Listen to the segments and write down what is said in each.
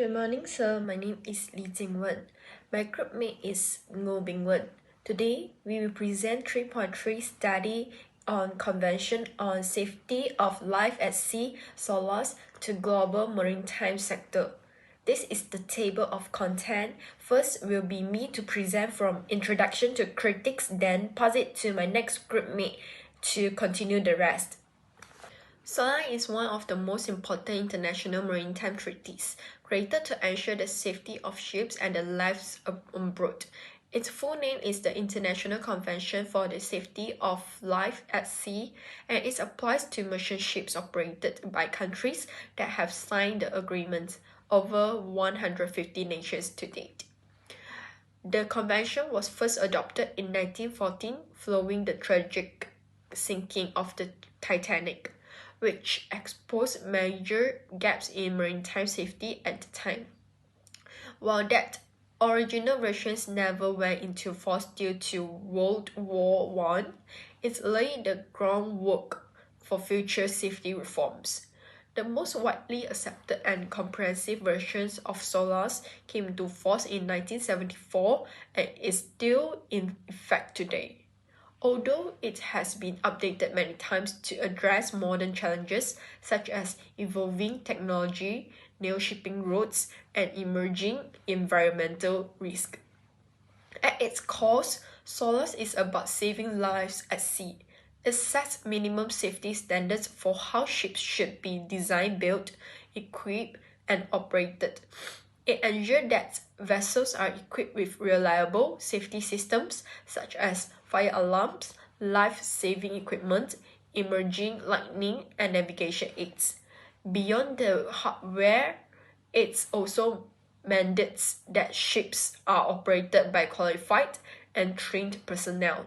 Good morning, sir. My name is Lee Jingwen. My group mate is Ngô Bing Wen. Today, we will present 3.3 study on Convention on Safety of Life at Sea, SOLAS, to Global Maritime Sector. This is the table of content. First will be me to present from introduction to critics, then pass it to my next group mate to continue the rest. SOLAS is one of the most important international maritime treaties, created to ensure the safety of ships and the lives on board. Its full name is the International Convention for the Safety of Life at Sea, and it applies to merchant ships operated by countries that have signed the agreement, over 150 nations to date. The convention was first adopted in 1914 following the tragic sinking of the Titanic, which exposed major gaps in maritime safety at the time. While that original versions never went into force due to World War I, it laid the groundwork for future safety reforms. The most widely accepted and comprehensive versions of SOLAS came into force in 1974 and is still in effect today. Although it has been updated many times to address modern challenges such as evolving technology, new shipping routes, and emerging environmental risks. At its core, SOLAS is about saving lives at sea. It sets minimum safety standards for how ships should be designed, built, equipped, and operated. It ensures that vessels are equipped with reliable safety systems such as fire alarms, life-saving equipment, emerging lighting, and navigation aids. Beyond the hardware, it also mandates that ships are operated by qualified and trained personnel.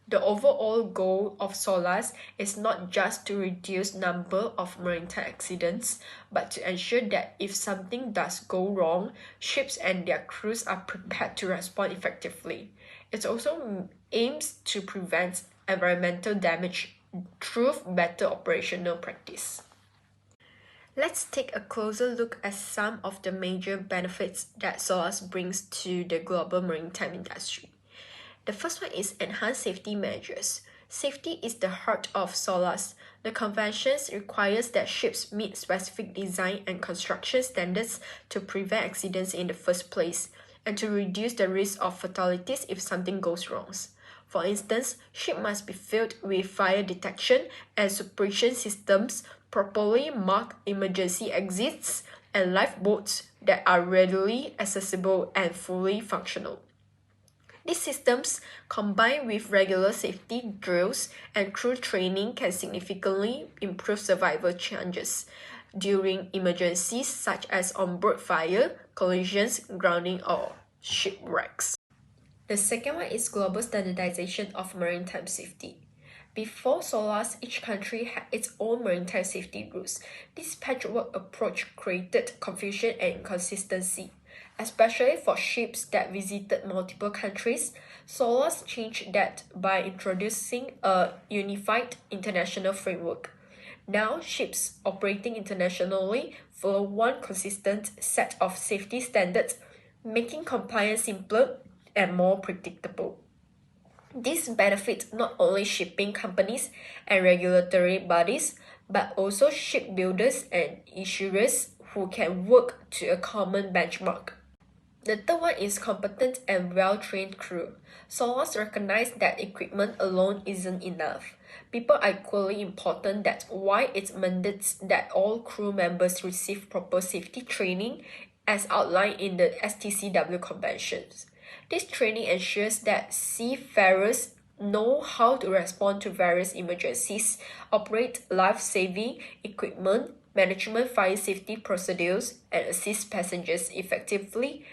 The overall goal of SOLAS is not just to reduce number of maritime accidents, but to ensure that if something does go wrong, ships and their crews are prepared to respond effectively. It also aims to prevent environmental damage through better operational practice. Let's take a closer look at some of the major benefits that SOLAS brings to the global maritime industry. The first one is enhanced safety measures. Safety is the heart of SOLAS. The convention requires that ships meet specific design and construction standards to prevent accidents in the first place and to reduce the risk of fatalities if something goes wrong. For instance, ships must be filled with fire detection and suppression systems, properly marked emergency exits, and lifeboats that are readily accessible and fully functional. These systems, combined with regular safety drills and crew training, can significantly improve survival chances during emergencies such as onboard fire, collisions, grounding, or shipwrecks. The second one is global standardization of maritime safety. Before SOLAS, each country had its own maritime safety rules. This patchwork approach created confusion and inconsistency. Especially for ships that visited multiple countries, SOLAS changed that by introducing a unified international framework. Now, ships operating internationally follow one consistent set of safety standards, making compliance simpler and more predictable. This benefits not only shipping companies and regulatory bodies, but also shipbuilders and insurers who can work to a common benchmark. The third one is competent and well-trained crew. SOLAS recognize that equipment alone isn't enough. People are equally important. That's why it mandates that all crew members receive proper safety training as outlined in the STCW conventions. This training ensures that seafarers know how to respond to various emergencies, operate life-saving equipment, management fire safety procedures, and assist passengers effectively.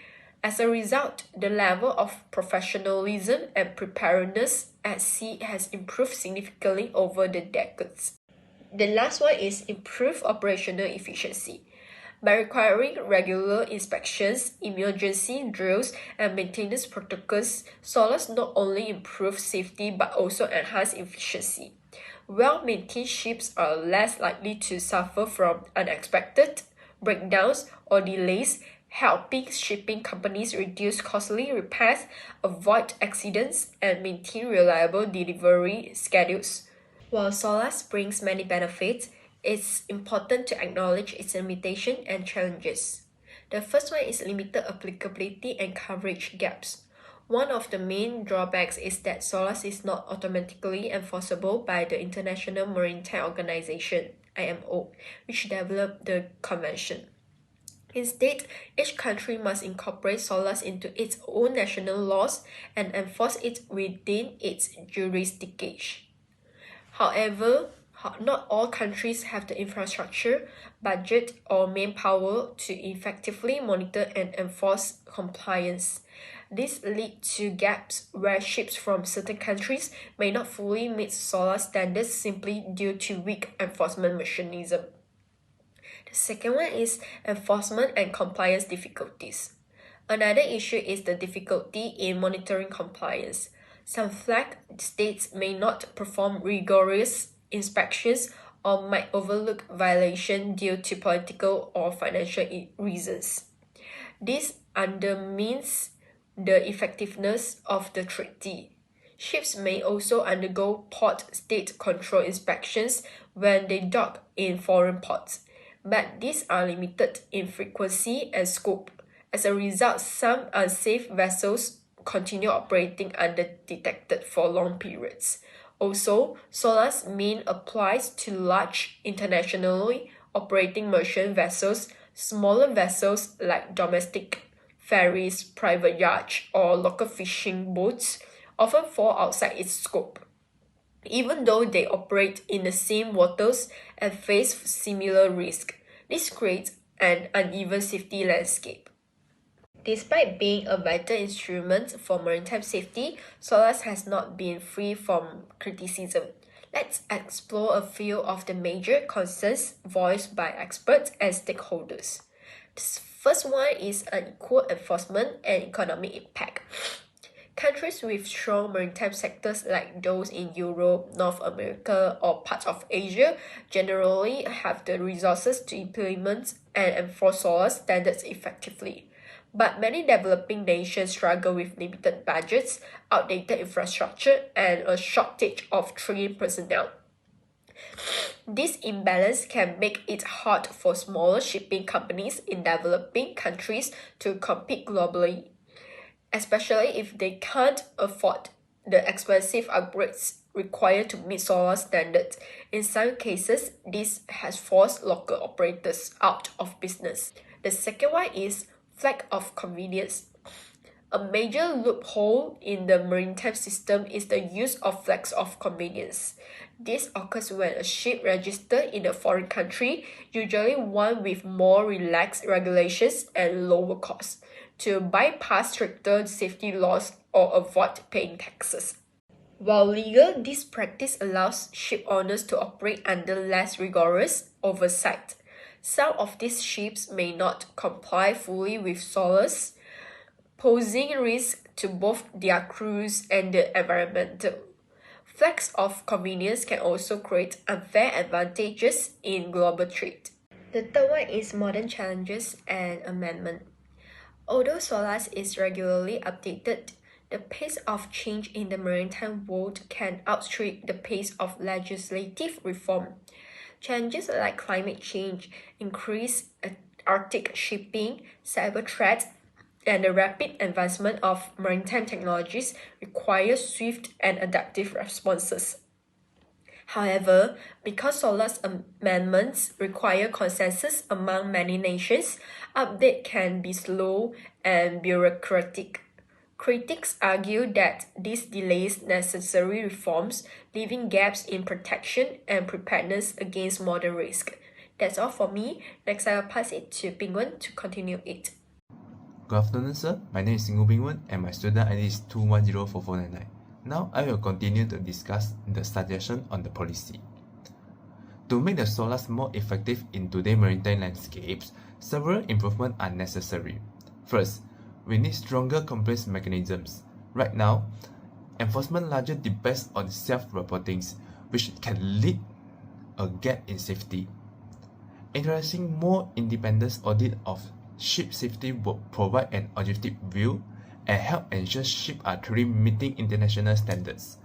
As a result, the level of professionalism and preparedness at sea has improved significantly over the decades. The last one is improved operational efficiency. By requiring regular inspections, emergency drills, and maintenance protocols, SOLAS not only improves safety but also enhances efficiency. Well-maintained ships are less likely to suffer from unexpected breakdowns, or delays, helping shipping companies reduce costly repairs, avoid accidents, and maintain reliable delivery schedules. While SOLAS brings many benefits, it's important to acknowledge its limitations and challenges. The first one is limited applicability and coverage gaps. One of the main drawbacks is that SOLAS is not automatically enforceable by the International Maritime Organization (IMO), which developed the convention. Instead, each country must incorporate SOLAS into its own national laws and enforce it within its jurisdiction. However, not all countries have the infrastructure, budget, or manpower to effectively monitor and enforce compliance. This leads to gaps where ships from certain countries may not fully meet SOLAS standards simply due to weak enforcement mechanism. The second one is enforcement and compliance difficulties. Another issue is the difficulty in monitoring compliance. Some flag states may not perform rigorous inspections or might overlook violation due to political or financial reasons. This undermines the effectiveness of the treaty. Ships may also undergo port state control inspections when they dock in foreign ports, but these are limited in frequency and scope. As a result, some unsafe vessels continue operating undetected for long periods. Also, SOLAS main applies to large internationally operating merchant vessels. Smaller vessels like domestic ferries, private yachts, or local fishing boats often fall outside its scope, even though they operate in the same waters and face similar risk. This creates an uneven safety landscape. Despite being a vital instrument for maritime safety, SOLAS has not been free from criticism. Let's explore a few of the major concerns voiced by experts and stakeholders. The first one is unequal enforcement and economic impact. Countries with strong maritime sectors like those in Europe, North America, or parts of Asia generally have the resources to implement and enforce SOLAS standards effectively. But many developing nations struggle with limited budgets, outdated infrastructure, and a shortage of trained personnel. This imbalance can make it hard for smaller shipping companies in developing countries to compete globally, especially if they can't afford the expensive upgrades required to meet SOLAS standards. In some cases, this has forced local operators out of business. The second one is flag of convenience. A major loophole in the maritime system is the use of flags of convenience. This occurs when a ship registered in a foreign country, usually one with more relaxed regulations and lower costs, to bypass stricter safety laws or avoid paying taxes. While legal, this practice allows ship owners to operate under less rigorous oversight. Some of these ships may not comply fully with SOLAS, posing risk to both their crews and the environment. Flags of convenience can also create unfair advantages in global trade. The third one is modern challenges and amendment. Although SOLAS is regularly updated, the pace of change in the maritime world can outstrip the pace of legislative reform. Challenges like climate change, increased Arctic shipping, cyber threats, and the rapid advancement of maritime technologies require swift and adaptive responses. However, because SOLAS amendments require consensus among many nations, update can be slow and bureaucratic. Critics argue that this delays necessary reforms, leaving gaps in protection and preparedness against modern risk. That's all for me. Next, I'll pass it to Pingwen to continue it. Good afternoon, sir. My name is Singu Bingwen and my student ID is 2104499. Now, I will continue to discuss the suggestion on the policy. To make the SOLAS more effective in today's maritime landscapes, several improvements are necessary. First, we need stronger compliance mechanisms. Right now, enforcement largely depends on self-reporting, which can lead a gap in safety. Introducing more independent audit of ship safety will provide an objective view and help ensure ships are truly meeting international standards.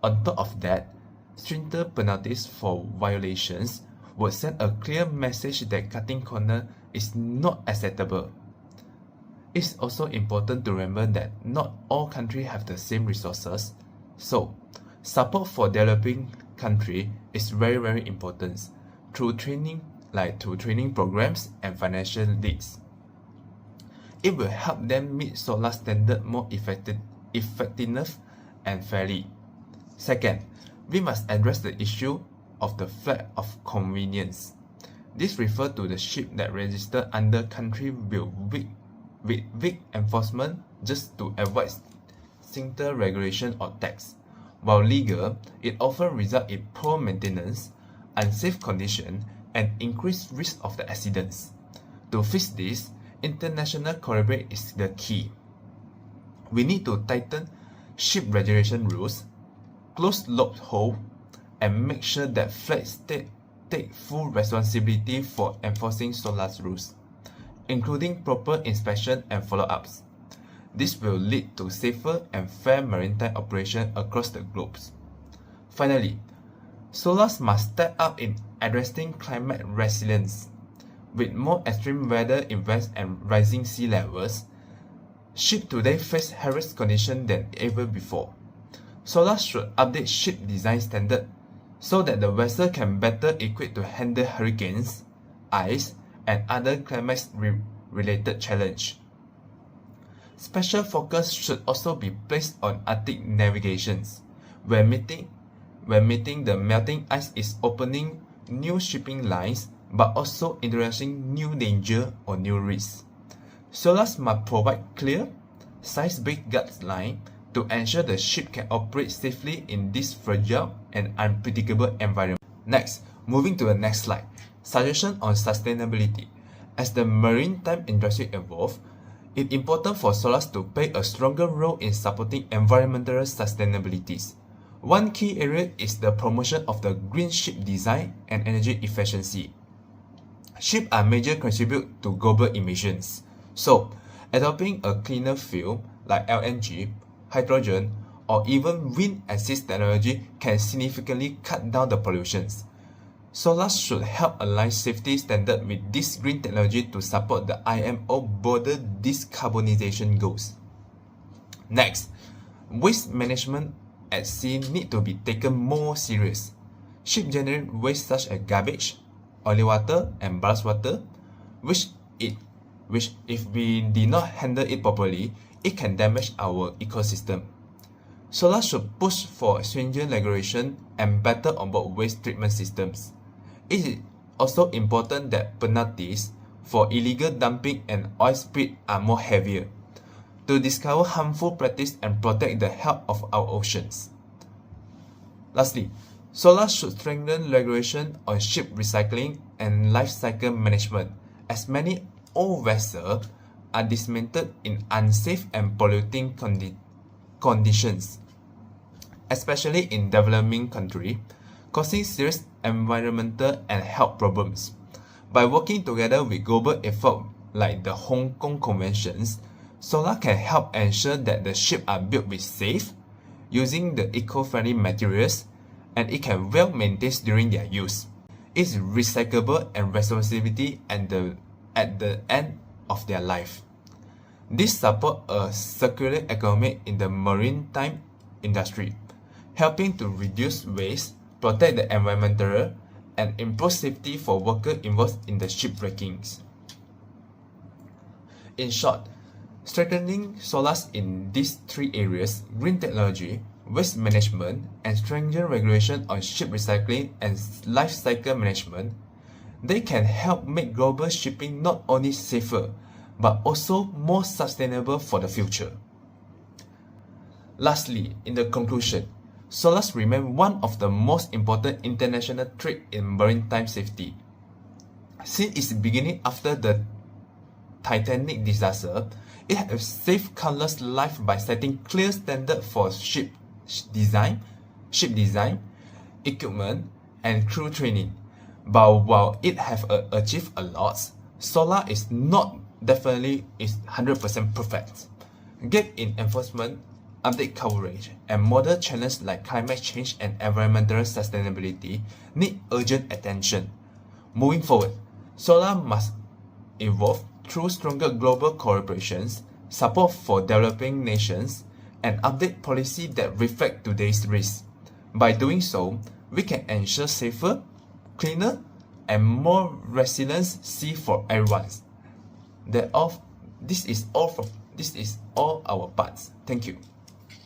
On top of that, stricter penalties for violations would send a clear message that cutting corners is not acceptable. It's also important to remember that not all countries have the same resources, so support for developing countries is very important through training programs and financial needs. It will help them meet SOLAS standards more effectiveness and fairly. Second, we must address the issue of the flag of convenience. This refers to the ship that register under country with weak enforcement just to avoid stricter regulation or tax. While legal, it often results in poor maintenance, unsafe condition, and increased risk of the accidents. To fix this, international collaboration is the key. We need to tighten ship registration rules, close loophole, and make sure that flag states take full responsibility for enforcing SOLAS rules, including proper inspection and follow-ups. This will lead to safer and fair maritime operation across the globe. Finally, SOLAS must step up in addressing climate resilience. With more extreme weather events and rising sea levels, ships today face harsher conditions than ever before. SOLAS should update ship design standards so that the vessel can better equipped to handle hurricanes, ice, and other climate-related challenges. Special focus should also be placed on Arctic navigations, where meeting the melting ice is opening new shipping lines but also introducing new danger or new risks. SOLAS must provide clear, science-based guidelines to ensure the ship can operate safely in this fragile and unpredictable environment. Next, moving to the next slide, suggestion on sustainability. As the maritime industry evolves, it's important for SOLAS to play a stronger role in supporting environmental sustainability. One key area is the promotion of the green ship design and energy efficiency. Ships are major contributors to global emissions, so adopting a cleaner fuel like LNG, hydrogen, or even wind assist technology can significantly cut down the pollutions. SOLAS should help align safety standards with this green technology to support the IMO border decarbonization goals. Next, waste management at sea need to be taken more serious. Ships generate waste such as garbage, oily water, and ballast water, which if we did not handle it properly, it can damage our ecosystem. SOLAS should push for stringent regulation and better onboard waste treatment systems. It is also important that penalties for illegal dumping and oil spill are more heavier to discover harmful practice and protect the health of our oceans. Lastly, SOLAS should strengthen regulation on ship recycling and life cycle management, as many old vessels are dismantled in unsafe and polluting conditions, especially in developing countries, causing serious environmental and health problems. By working together with global efforts like the Hong Kong Conventions, SOLAS can help ensure that the ships are built with safe, using the eco-friendly materials, and it can well maintained during their use. It's recyclable and responsibility at the end of their life. This supports a circular economy in the maritime industry, helping to reduce waste, protect the environment, and improve safety for workers involved in the shipwreckings. In short, strengthening SOLAS in these three areas, green technology, waste management, and stringent regulation on ship recycling and life cycle management, they can help make global shipping not only safer, but also more sustainable for the future. Lastly, in the conclusion, SOLAS remains one of the most important international trade in maritime safety. Since its beginning after the Titanic disaster, it has saved countless lives by setting clear standards for ship design, equipment, and crew training. But while it have achieved a lot, SOLAS is not definitely is 100% perfect. Gap in enforcement, update coverage, and modern challenges like climate change and environmental sustainability need urgent attention. Moving forward, SOLAS must evolve through stronger global collaborations, support for developing nations, and update policy that reflect today's risks. By doing so, we can ensure safer, cleaner, and more resilient sea for everyone. This is all our parts. Thank you.